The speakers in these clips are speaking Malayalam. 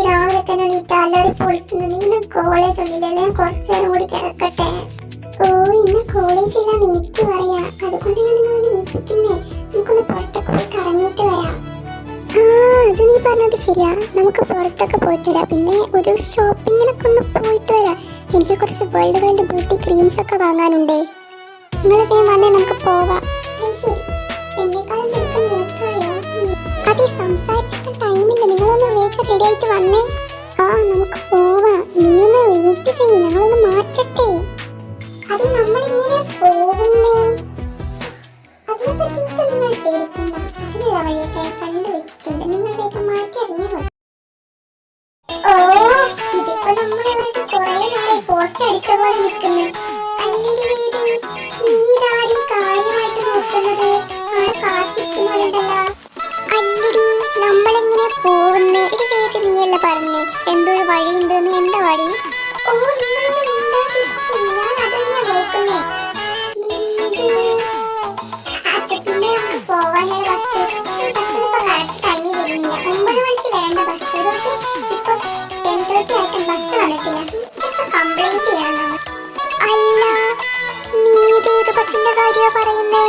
രാവിലെ തന്നെ അല്ലാതെ പൊളിക്കുന്നത്. ഇന്ന് കോളേജ് ഒന്നുമില്ലല്ലേ, കുറച്ചു നേരം കൂടി കിടക്കട്ടെ. ഓ, ഇന്ന് കോളേജ് ഇല്ലാന്ന് എനിക്ക് പറയാം, അതുകൊണ്ട് ഞാൻ നിങ്ങളോട് ഏൽപ്പിക്കുന്നേ. നമുക്കൊന്ന് പുറത്തൊക്കെ പോയി കറങ്ങിയിട്ട് വരാം. അത് നീ പറഞ്ഞത് ശരിയാ, നമുക്ക് പുറത്തൊക്കെ പോയിട്ട് വരാം. പിന്നെ ഒരു ഷോപ്പിങ്ങിനൊക്കെ ഒന്ന് പോയിട്ട് വരാം. എനിക്ക് കുറച്ച് വേൾഡ് ബ്യൂട്ടി ക്രീംസ് ഒക്കെ വാങ്ങാനുണ്ടേ. നിങ്ങൾ വേഗം വന്നേ, നമുക്ക് പോവാം. അതെ, സംസാരിച്ചിട്ട് ടൈമില്ല, നിങ്ങളൊന്ന് വേഗം റെഡി ആയിട്ട് വന്നേ. നമുക്ക് പോവാം. നീ ഒന്ന് വെയിറ്റ് ചെയ്യ്, ഞങ്ങളൊന്ന് മാറ്റട്ടെ. അത് നമ്മളിങ്ങനെ പോകുന്നേ, അതിനെപ്പറ്റി നിങ്ങൾ പേടിക്കണ്ട. അതിനുള്ള വഴിയൊക്കെ കണ്ടുവച്ചിട്ടുണ്ട്, നിങ്ങൾ വേഗം മാറ്റി ഇറങ്ങിയോ. ഇതിപ്പോ നമ്മളിവിടെ കുറെ നേരം പോസ്റ്റ് അടിച്ച പോലെ നിൽക്കുന്നു. നീ ഇതാരീ കാര്യമായിട്ട് നോക്കുന്നത്? അവിടെ കാത്തിരിക്കുന്നവരുണ്ടല്ലോ. അല്ലടി, നമ്മളെങ്ങനെ പോകുന്നേ? ഇത് വേഗം നീയല്ല പറഞ്ഞേ എന്തൊരു വഴിയുണ്ടെന്ന്. എന്താ വഴി? നിങ്ങളൊന്നും മിണ്ടാതിരിക്കും, ഞാൻ അത് തന്നെയാ നോക്കുന്നേ. പിന്നെ നമുക്ക് പോവാനുള്ള ബസ്സിനിപ്പോ കറക്റ്റ് ടൈമിൽ വരുന്നില്ല. 9 മണിക്ക് വരേണ്ട ബസ്, ഇപ്പൊ 10:30 ആയിട്ടും ബസ് വന്നിട്ടില്ല. ഇതൊക്കെ കംപ്ലൈന്റ് ചെയ്യണം. അല്ല, നീ ഏത് ബസ്സിന്റെ കാര്യ പറയുന്നേ?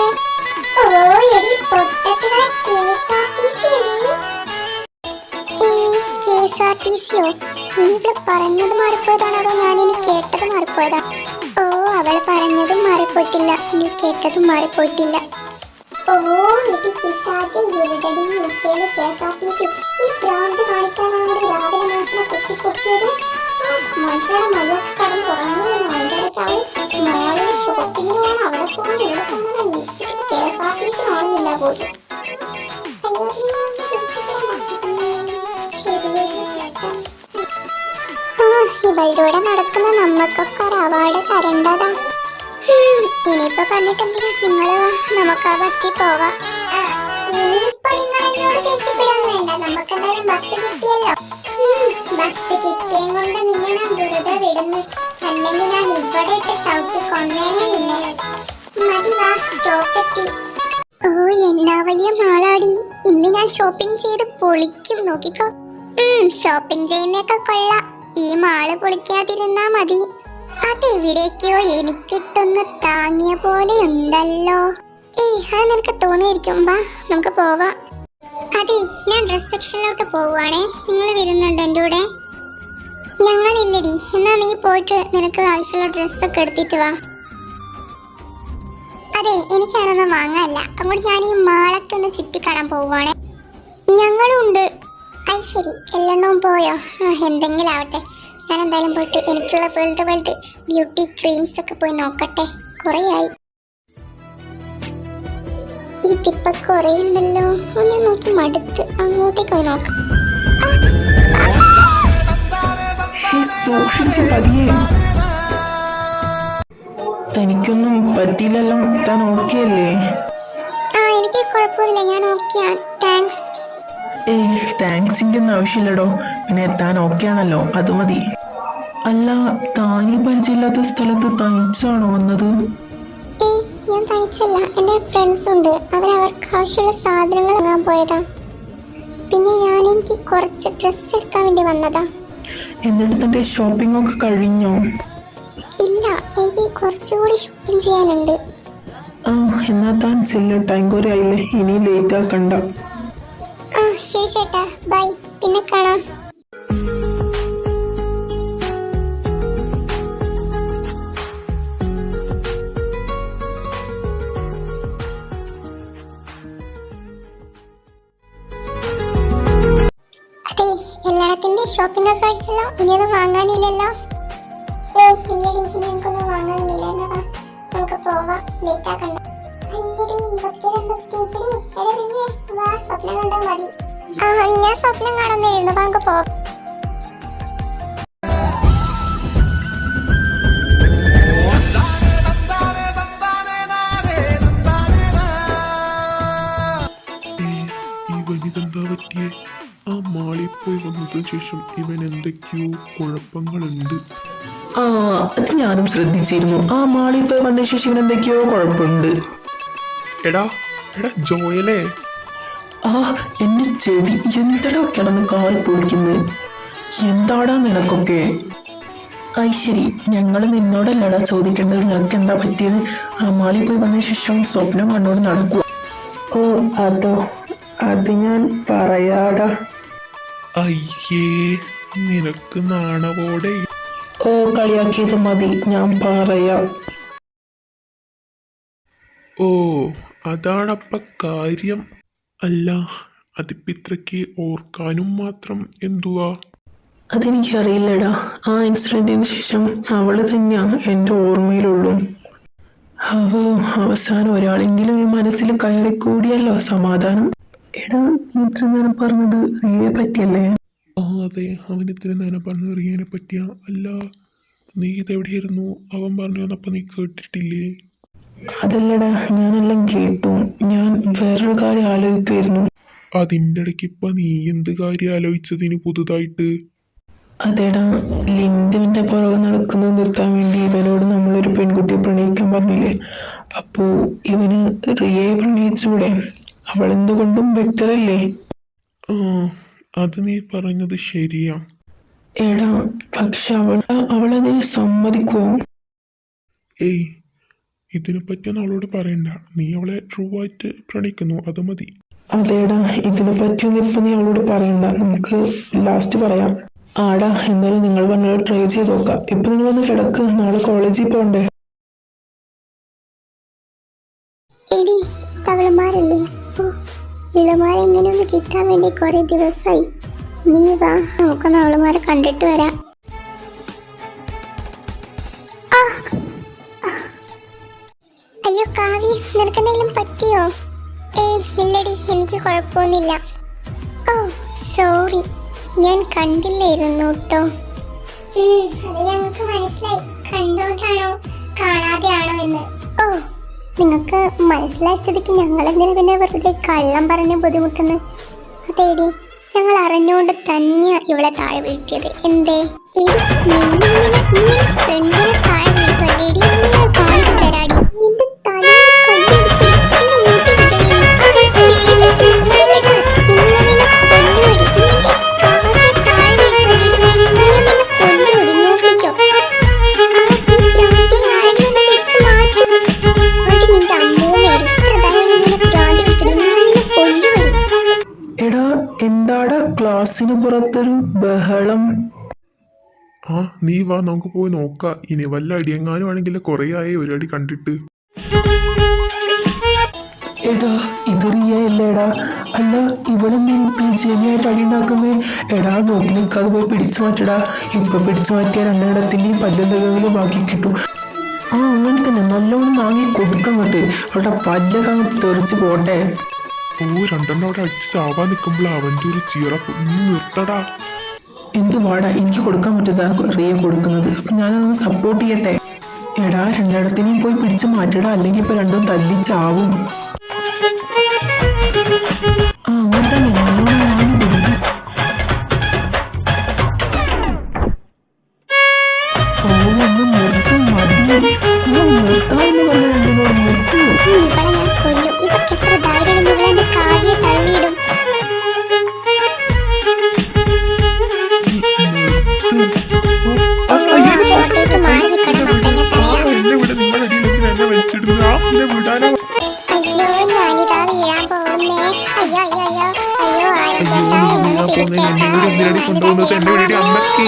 KSRTC-യോ? ഇനി ഇവിടെ പറഞ്ഞത് മാറിപ്പോയതാണോ, അതോ ഞാനിനി കേട്ടത് മാറിപ്പോയതാ? അവള് പറഞ്ഞതും മാറിപ്പോയിട്ടില്ല, നീ കേട്ടതും മാറിപ്പോയിട്ടില്ല. ഈ ഭ്രാന്ത് കാണിക്കാനാണ് രാവിലെ മനുഷ്യനെ കുത്തിപ്പൊക്കിയത്. മനുഷ്യരുടെ മയ്യൊക്കെ കടന്ന് ഉറങ്ങുകയെന്ന്. അതിൻ്റെ ഇടയ്ക്ക് മോളിൽ ഷോപ്പിങ്ങിന് പോകണം, അവിടെ പോകണം, ഇവിടെ പോകണം. KSRTC കാണുന്നില്ല പോലും. ഇവളുടെ നടക്കുന്ന നമ്മക്കൊക്കെ ഒരു അവാർഡ് തരേണ്ടതാ. ഇനിയിപ്പോ പറഞ്ഞിട്ട് എന്തിനാ, നിങ്ങള് വാ, നമുക്ക് ആ ബസ്സിൽ പോവാം. ഇനിയിപ്പോ നിങ്ങൾ എന്നോട് ദേഷ്യപ്പെടാൻ വേണ്ട, നമുക്ക് എന്തായാലും ബസ് കിട്ടിയല്ലോ. ബസ് കിട്ടിയും കൊണ്ട് നിങ്ങൾ ഞാൻ വെറുതെ വിടുന്നു, അല്ലെങ്കിൽ ഞാൻ ഇവിടെ ഇട്ട് ചവിട്ടി കൊന്നേനെ നിന്നെ. മതി, വാ, സ്റ്റോപ്പ് എത്തി. എന്നാ വലിയ മാളാടി, ഇന്ന് ഞാൻ ഷോപ്പിംഗ് ചെയ്ത് പൊളിക്കും, നോക്കിക്കോ. ഷോപ്പിംഗ് ചെയ്യുന്നൊക്കെ കൊള്ളാം, ഈ മാള് പൊളിക്കാതിരുന്നാ മതി. അതെവിടേക്കോ എനിക്കിട്ടൊന്ന് താങ്ങിയ പോലെ ഉണ്ടല്ലോ. അത് നിനക്ക് തോന്നിയിരിക്കും. വാ, നമുക്ക് പോവാം. അതെ, ഞാൻ ഡ്രസ് സെക്ഷനിലോട്ട് പോവുകയാണേ, നിങ്ങൾ വരുന്നുണ്ട് എൻ്റെ കൂടെ? ഞങ്ങളില്ലടി. എന്നാ നീ പോയിട്ട് നിനക്ക് ആവശ്യമുള്ള ഡ്രസ്സൊക്കെ എടുത്തിട്ട് വാ. അതെ, എനിക്കതൊന്നും വാങ്ങാനല്ല, അങ്ങോട്ട് ഞാൻ ഈ മാളൊക്കെ ഒന്ന് ചുറ്റിക്കാണാൻ പോവുകയാണേ. ഞങ്ങളും ഉണ്ട്. അത് ശരി, എല്ലെണ്ണവും പോയോ? എന്തെങ്കിലും ആവട്ടെ, ഞാൻ എന്തായാലും പോയിട്ട് എനിക്കുള്ള വേൾഡ് ബ്യൂട്ടി ക്രീംസ് ഒക്കെ പോയി നോക്കട്ടെ. കുറേയായി, ഇതിപ്പോ കുറേ ഉണ്ടല്ലോ. ഞാൻ നോക്കി മടുത്ത്, അങ്ങോട്ടേക്ക് പോയി നോക്കാം. തനിക്കൊന്നും പറ്റിയില്ലല്ലോ, താൻ ഓക്കെ അല്ലേ? എനിക്ക് കുഴപ്പമില്ല, ഞാൻ ഓക്കെയാ, താങ്ക്സ്. താങ്ക്സിന്റെ ഒന്നും ആവശ്യമില്ലടോ, പിന്നെ താൻ ഓക്കെ ആണല്ലോ, അത് മതി. അല്ല, താനീ പരിചയമില്ലാത്ത സ്ഥലത്ത് തനിച്ചാണോ വന്നത്? ഞാൻ തനിച്ചല്ല, എൻ്റെ ഫ്രണ്ട്സ് ഉണ്ട്, അവർക്ക് ആവശ്യമുള്ള സാധനങ്ങൾ വാങ്ങാൻ പോയതാ. പിന്നെ എനിക്ക് കുറച്ച് ഡ്രസ്സ് എടുക്കാൻ വേണ്ടി വന്നതാ. എന്നിട്ട് തന്റെ ഷോപ്പിംഗ് ഒക്കെ കഴിഞ്ഞോ? ഇല്ല, എനിക്ക് കുറച്ചുകൂടി ഷോപ്പിംഗ് ചെയ്യാനുണ്ട്. എന്നാ താൻ ചെല്ലു, ടൈം കുറെ ആയില്ലേ, ഇനി ലേറ്റ് ആക്കണ്ട. ശരി ചേട്ടാ, ബൈ, പിന്നെ കാണാം. അതെ, എല്ലാത്തിൻ്റെ ഷോപ്പിംഗ് ഒക്കെ കഴിഞ്ഞല്ലോ, ഇനിയൊന്നും വാങ്ങാനില്ലല്ലോ? ഇല്ലടി, ഇനി എനിക്കൊന്നും വാങ്ങാനില്ല. എന്നാ വാ, നമുക്ക് പോവാം, ലേറ്റ് ആക്കണ്ട. സ്വപ്നം കണ്ടാ മതി. ഞാൻ സ്വപ്നം കാണുന്നിരുന്നു, നമുക്ക് പോവാം. ഇവനിതെന്താ പറ്റിയേ? ആ മാളിൽ പോയി വന്നതിന് ശേഷം ഇവൻ എന്തൊക്കെയോ കുഴപ്പങ്ങളുണ്ട്. അത് ഞാനും ശ്രദ്ധിച്ചിരുന്നു. ആ മാളിൽ പോയി വന്ന ശേഷം ഇവൻ എന്തൊക്കെയോ കുഴപ്പമുണ്ട്. എടാ, എടാ ജോയലേ, ആ എന്റെ ചെവി എന്തടാ കിടന്ന് കാറി പൊളിക്കുന്നത്? എന്താടാ നിനക്കൊക്കെ? ശരി, ഞങ്ങൾ നിന്നോടല്ലടാ ചോദിക്കേണ്ടത് നിനക്ക് എന്താ പറ്റിയത്. മാളി പോയി വന്ന ശേഷം സ്വപ്നം കണ്ടോട് നടക്കുക. ഓ അതോ, അത് ഞാൻ പറയാടാ. അയ്യേ, നിനക്ക് നാണവോടെ. ഓ കളിയാക്കിയത് മതി, ഞാൻ പറയാം. ഓ അതാണപ്പ കാര്യം. അല്ല, അതിപ്പോ ഇത്രയ്ക്ക് ഓർക്കാനും മാത്രം എന്തുവാ? അതെനിക്കറിയില്ലടാ. ആ ഇൻസിഡന്റിന് ശേഷം അവള് തന്നെയാണ് എൻ്റെ ഓർമ്മയിലുള്ളൂ. അവസാനം ഒരാളെങ്കിലും ഈ മനസ്സിൽ കയറിക്കൂടിയല്ലോ സമാധാനം. എടാ, നീ ഇത്ര നേരം പറഞ്ഞത് റിയയെ പറ്റിയല്ലേ? അതെ, അവൻ ഇത്ര നേരം പറഞ്ഞു റിയനെ പറ്റിയ. അല്ല, നീ ഇതെവിടെയായിരുന്നു? അവൻ പറഞ്ഞു വന്നപ്പോ നീ കേട്ടിട്ടില്ലേ? അതല്ലടാ, ഞാനെല്ലാം കേട്ടു. ഞാൻ വേറൊരു കാര്യം ആലോചിക്കുമായിരുന്നു. അതിൻ്റെ ഇടയ്ക്ക് ഇപ്പൊ നീ എന്ത് കാര്യം ആലോചിച്ചതിന് പുതുതായിട്ട്? അതേടാ, ലിൻഡുവിൻ്റെ പുറകെ നടക്കുന്നത് നിർത്താൻ വേണ്ടി ഇവനോട് നമ്മളൊരു പെൺകുട്ടിയെ പ്രണയിക്കാൻ പറഞ്ഞില്ലേ? അപ്പോൾ ഇവന് റിയയെ പ്രണയിച്ചൂടെ? അവളെന്തുകൊണ്ടും ബെറ്റർ അല്ലേ? ആ, അത് നീ പറഞ്ഞത് ശരിയാ. എടാ, പക്ഷെ അവളതിന് സമ്മതിക്കുമോ? ഏയ്, ഇതിനെപ്പറ്റിയൊന്നും അവളോട് പറയണ്ട. നീ അവളെ ട്രൂ ആയിട്ട് പ്രണയിക്കുന്നു, അത് മതി. അതേടാ, ഇതിനെ പറ്റിയൊന്നും ഇപ്പൊ നീ അവളോട് പറയണ്ട, നമുക്ക് ലാസ്റ്റ് പറയാം. ആടാ, എന്നാലും നിങ്ങൾ പറഞ്ഞത് ട്രൈ ചെയ്ത് നോക്കാം. ഇപ്പൊ നിങ്ങൾ ഒന്ന് കിടക്ക്, നാളെ കോളേജിൽ പോകണ്ടേ? എടി, തവളമാരല്ലേ? ഇളമാരെങ്ങനെ ഒന്ന് കിട്ടാൻ വേണ്ടി കുറെ ദിവസമായി. നീ വാ, നമുക്കൊന്ന് അവളുമാരെ കണ്ടിട്ട് വരാം. ആ, അയ്യോ കാവ്യ, നിനക്കെന്തെങ്കിലും പറ്റിയോ? ഏയ് ഇല്ലടി, എനിക്ക് കുഴപ്പമൊന്നുമില്ല. ഓ സോറി, ഞാൻ കണ്ടില്ലായിരുന്നു കേട്ടോ. അത് ഞങ്ങൾക്ക് മനസ്സിലായി, കണ്ടോണ്ടാണോ കാണാതെയാണോ എന്ന്. ഓ, നിങ്ങൾക്ക് മനസ്സിലായ സ്ഥിതിക്ക് ഞങ്ങൾ എന്തിനാ പിന്നെ വെറുതെ കള്ളം പറഞ്ഞ് ബുദ്ധിമുട്ടുന്നു? അതേടി, ഞങ്ങൾ അറിഞ്ഞുകൊണ്ട് തന്നെയാ ഇവളെ താഴെ വീഴ്ത്തിയത്. എന്തേ എടി, നീ ഫ്രണ്ടിനെ താഴെ വീഴ്ത്തല്ലേടി? നീ കാണിച്ചു തരാടി. എന്റെ തലയിൽ കല്ലെടുക്കും, എന്റെ മൂട്ടി കിട്ടണേ. എടാ, എന്താടാ ക്ലാസ്സിന് പുറത്തൊരു ബഹളം? ആ, നീ വാ, നമുക്ക് പോയി നോക്കാം. ഇനി വല്ല അടിയങ്ങാനും ആണെങ്കിൽ കുറേ ആയി ഒരു അടി കണ്ടിട്ട്. എടാ, ഇത് റിയ അല്ലേടാ? അല്ല, ഇവളെന്തെങ്കിലും ശരിയായിട്ട് അടി ഉണ്ടാക്കുന്നേ? എടാ, നോക്കി നിൽക്കാതെ പോയി പിടിച്ചു മാറ്റടാ. ഇപ്പൊ പിടിച്ചു മാറ്റിയ രണ്ടിടത്തിൻ്റെയും പല്ലെന്തെങ്കിലും ബാക്കി കിട്ടും. അങ്ങനെ തന്നെ നല്ലോണം വാങ്ങി കൊടുക്കങ്ങോട്ട്. അവളുടെ പല്ലൊക്കെ അങ്ങ് തെറിച്ച് പോട്ടെ. ഓ, രണ്ടെണ്ണം അവിടെ അടിച്ച് ചാവാൻ നിൽക്കുമ്പോൾ അവൻ്റെ ഒരു ചീറപ്പ്. നീ നിർത്തടാ. എന്ത് വാടാ, എനിക്ക് കൊടുക്കാൻ പറ്റതാ റിയ കൊടുക്കുന്നത്. അപ്പൊ ഞാനതൊന്ന് സപ്പോർട്ട് ചെയ്യട്ടെ. എടാ, രണ്ടിടത്തിനെയും പോയി പിടിച്ച് മാറ്റടാ, അല്ലെങ്കിൽ ഇപ്പൊ രണ്ടും തല്ലി ചാവും. അങ്ങനെ തന്നെ നല്ലോണം വാങ്ങി കൊടുക്ക. ഒന്ന് നിർത്തും, മതി. നിർത്താമെന്ന് പറഞ്ഞ രണ്ടിനോട് നിർത്തി. ഇവളെ ഞാൻ കൊല്ലും. ഇവർക്ക് എത്ര ധൈര്യമുണ്ട് ഇവളെന്റെ കാവ്യെ തള്ളിയിടും. ചോട്ടേക്ക് മാറി നിൽക്കണം മത്തങ്ങ തലയാ. എന്നെ വിട, നിങ്ങളുടെ അടിയിലെങ്കിലും എന്നെ വലിച്ചിടുന്നു. എന്നെ വിടാനാ. അയ്യോ, ഞാനിതാ വീഴാൻ പോകുന്നേ. അയ്യോ അയ്യോ അയ്യോ അയ്യോ, ആരും ചേട്ടാ, എന്നൊന്ന് എന്നെ പിടിച്ചേട്ടാ. എന്തിനാണ് കൊണ്ടുപോകുന്നത്? എന്നെ വിടടി അമ്മച്ചി.